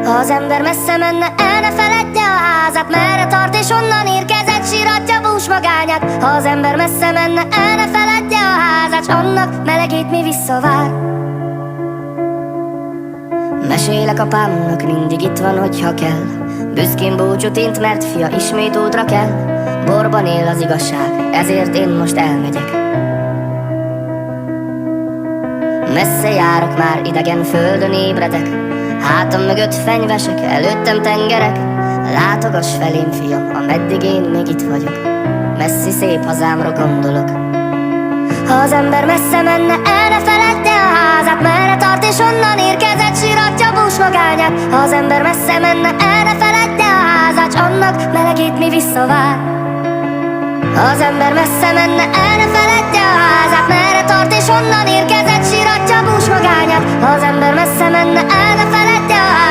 Ha az ember messze menne, el ne feledje a házat, merre tart és onnan érkezett, síratja bús magányát. Ha az ember messze menne, el ne feledje a házat, s annak melegét mi visszavár. Mesélek apámnak, mindig itt van, hogyha kell. Büszkén búcsút int, mert fia ismét útra kell. Borban él az igazság, ezért én most elmegyek. Messze járok már, idegen földön ébredek. Hátam mögött fenyvesek, előttem tengerek. Látogass felém, fiam, ameddig én még itt vagyok. Messzi szép hazámra gondolok. Ha az ember messze menne, el ne feledje a házát, merre tart és onnan érkezett, síratja bús magányát. Ha az ember messze menne, el ne feledje a házát, s annak melegét mi visszavár. Ha az ember messze menne, el ne feledje a házát, merre tart és onnan érkezett, síratja bús magányát. Ha az ember messze menne, el ne feledje a házát.